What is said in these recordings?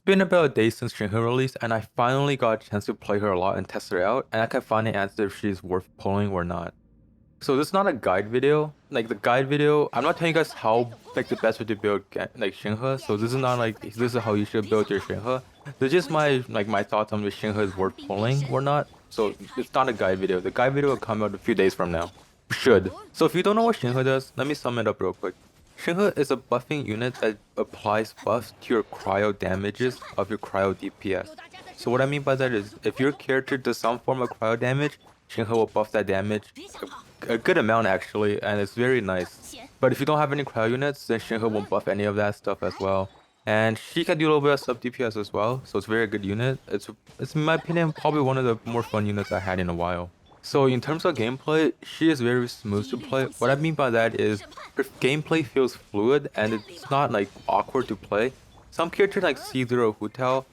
been about a day since Shenhe release, and I finally got a chance to play her a lot and test her out, and I can finally answer if she's worth pulling or not. So this is not a guide video. Like the guide video, I'm not telling you guys how like the best way to build like Shenhe. So this is not like this is how you should build your Shenhe. This is just my thoughts on if Shenhe is worth pulling or not. So it's not a guide video. The guide video will come out a few days from now. Should. So if you don't know what Shenhe does, let me sum it up real quick. Shenhe is a buffing unit that applies buffs to your cryo damages of your cryo DPS. So what I mean by that is, if your character does some form of cryo damage, Shenhe will buff that damage a good amount actually, and it's very nice. But if you don't have any cryo units, then Shenhe won't buff any of that stuff as well. And she can do a little bit of sub DPS as well, so it's a very good unit. It's in my opinion probably one of the more fun units I had in a while. So in terms of gameplay, she is very smooth to play. What I mean by that is her gameplay feels fluid and it's not like awkward to play. Some characters like C0 Hu Tao,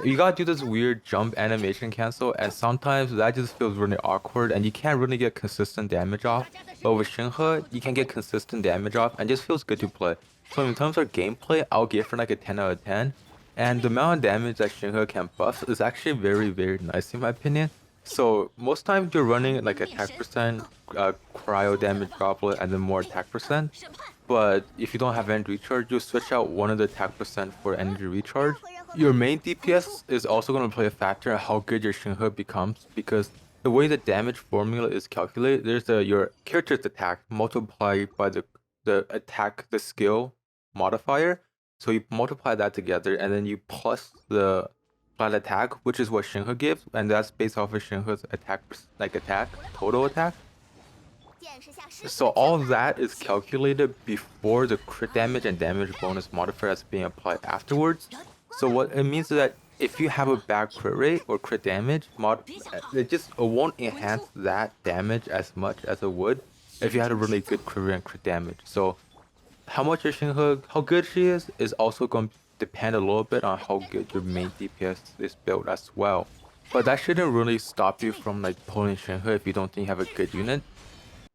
you gotta do this weird jump animation cancel, and sometimes that just feels really awkward and you can't really get consistent damage off. But with Shenhe, you can get consistent damage off and just feels good to play. So in terms of gameplay, I'll give her like a 10 out of 10. And the amount of damage that Shenhe can buff is actually very nice in my opinion. So most times you're running like attack percent, cryo damage droplet, and then more attack percent. But if you don't have energy recharge, you switch out one of the attack percent for energy recharge. Your main DPS is also going to play a factor in how good your Shenhe becomes, because the way the damage formula is calculated, there's your character's attack multiplied by the skill modifier. So you multiply that together and then you plus the flat attack, which is what Shenhe gives, and that's based off of Shenhe's total attack. So all of that is calculated before the crit damage and damage bonus modifier that's being applied afterwards. So what it means is that if you have a bad crit rate or crit damage, it won't enhance that damage as much as it would if you had a really good crit rate and crit damage. So how much your Shenhe, how good she is also going to depend a little bit on how good your main DPS is built as well. But that shouldn't really stop you from like pulling Shenhe if you don't think you have a good unit.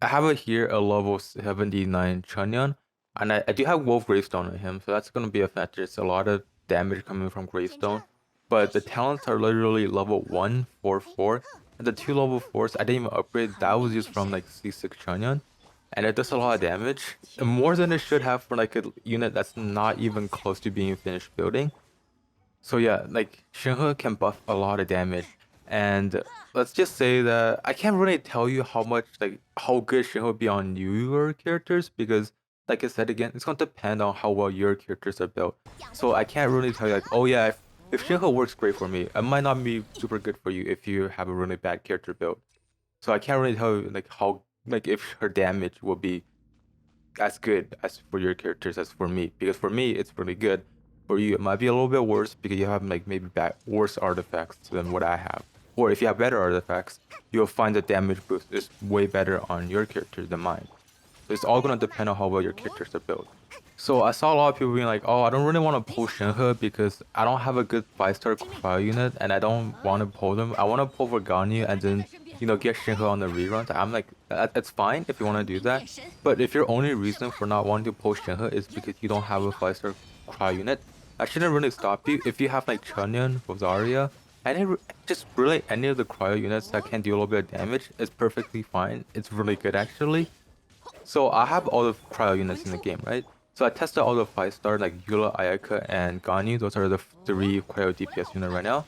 I have it here a level 79 Chunyan, and I do have Wolf Gravestone on him, so that's going to be a factor. It's a lot of damage coming from Gravestone, but the talents are literally level 1, 4, 4, and the 2 level 4s I didn't even upgrade. That was used from like C6 Chunyan, and it does a lot of damage, more than it should have for like a unit that's not even close to being finished building. So yeah, like Shenhe can buff a lot of damage, and let's just say that I can't really tell you how good Shenhe will be on newer characters, because like I said again, it's gonna depend on how well your characters are built. So I can't really tell you like, oh yeah, if Shenhe works great for me, it might not be super good for you if you have a really bad character build. So I can't really tell you like if her damage will be as good as for your characters as for me, because for me it's really good. For you it might be a little bit worse because you have like maybe worse artifacts than what I have. Or if you have better artifacts, you'll find the damage boost is way better on your character than mine. So it's all gonna depend on how well your characters are built. So I saw a lot of people being like, oh, I don't really want to pull Shenhe because I don't have a good 5-star cryo unit and I don't want to pull them. I want to pull for Ganyu and then, you know, get Shenhe on the reruns. I'm like, that's fine if you want to do that. But if your only reason for not wanting to pull Shenhe is because you don't have a 5-star cryo unit, that shouldn't really stop you. If you have like Chunyan, Rosaria, just really any of the cryo units that can do a little bit of damage is perfectly fine. It's really good actually. So I have all the cryo units in the game, right? So I tested all the 5-star like Eula, Ayaka, and Ganyu. Those are the 3 cryo DPS units right now.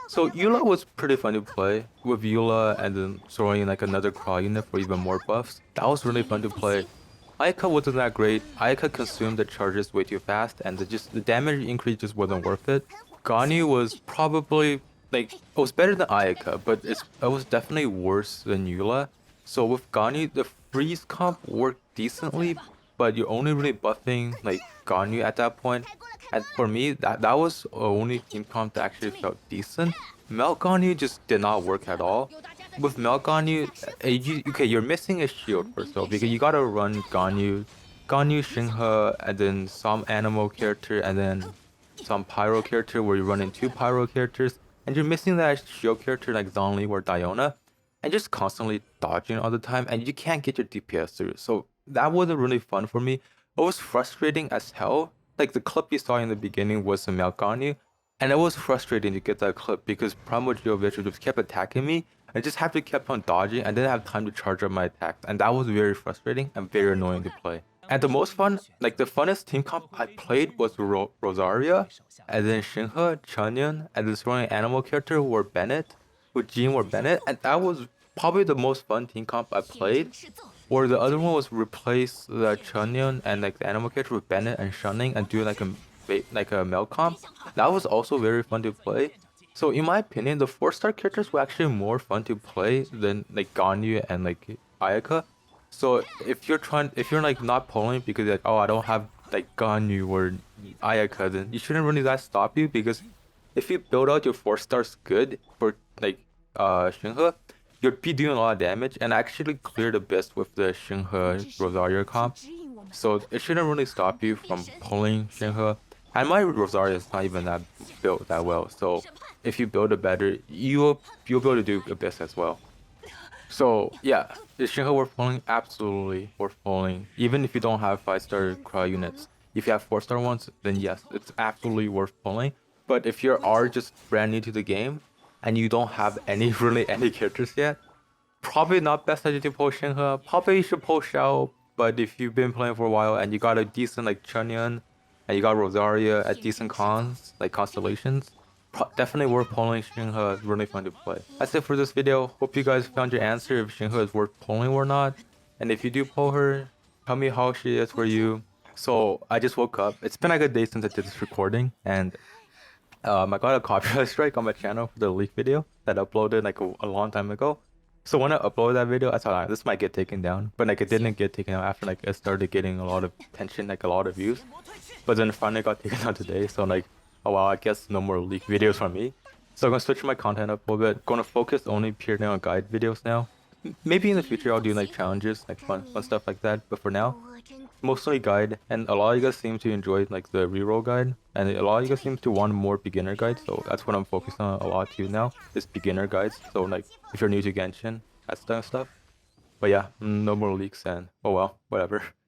So Eula was pretty fun to play with Eula and then throwing in like another cryo unit for even more buffs. That was really fun to play. Ayaka wasn't that great. Ayaka consumed the charges way too fast and the damage increase just wasn't worth it. Ganyu was probably like, it was better than Ayaka, but it was definitely worse than Eula. So with Ganyu, the freeze comp worked decently, but you're only really buffing like Ganyu at that point. And for me, that was the only team comp that actually felt decent. Melt Ganyu just did not work at all. With Melt Ganyu, you're missing a shield first though, because you gotta run Ganyu, Shenhe, and then some animal character, and then some pyro character where you're running 2 pyro characters, and you're missing that shield character like Zhongli or Diona, and just constantly dodging all the time, and you can't get your DPS through. So that wasn't really fun for me. It was frustrating as hell. Like the clip you saw in the beginning was a Melt Ganyu. And it was frustrating to get that clip because Primordial just kept attacking me. I just have to keep on dodging. I didn't have time to charge up my attacks, and that was very frustrating and very annoying to play. And the most fun, like the funnest team comp I played was Rosaria, and then Shenhe, Chunhyun, and this running animal character were Bennett, with Jean were Bennett, and that was probably the most fun team comp I played. Or the other one was replace the Chunhyun and like the animal character with Bennett and Shunning and do like a male comp. That was also very fun to play. So in my opinion, the 4-star characters were actually more fun to play than like Ganyu and like Ayaka. So if you're like not pulling because you're like, oh, I don't have like Ganyu or Ayaka, then you shouldn't really let stop you, because if you build out your 4-stars good for like Shenhe, you'd be doing a lot of damage, and actually clear the best with the Shenhe Rosario comp. So it shouldn't really stop you from pulling Shenhe. And my Rosario is not even that built that well, so if you build it better, you'll be able to do Abyss as well. So yeah, is Shinho worth pulling? Absolutely worth pulling. Even if you don't have 5-star cryo units. If you have 4-star ones, then yes, it's absolutely worth pulling. But if you are just brand new to the game and you don't have any really any characters yet, probably not best idea to pull Shinhe. Probably you should pull Xiao. But if you've been playing for a while and you got a decent like Chunhyun and you got Rosaria at decent cons, like constellations, definitely worth pulling. Shenhe is really fun to play. That's it for this video. Hope you guys found your answer if Shenhe is worth pulling or not. And if you do pull her, tell me how she is for you. So I just woke up. It's been like a day since I did this recording, and I got a copyright strike on my channel for the leak video that I uploaded like a long time ago. So when I uploaded that video, I thought this might get taken down, but like it didn't get taken down after like it started getting a lot of attention, like a lot of views. But then finally got taken down today. So like, oh well, I guess no more leak videos from me. So I'm gonna switch my content up a little bit. Gonna focus only purely on guide videos now. Maybe in the future I'll do like challenges, like fun stuff like that. But for now, mostly guide. And a lot of you guys seem to enjoy like the reroll guide, and a lot of you guys seem to want more beginner guides. So that's what I'm focused on a lot too now, is beginner guides. So like if you're new to Genshin, that kind of stuff. But yeah, no more leaks, and oh well, whatever.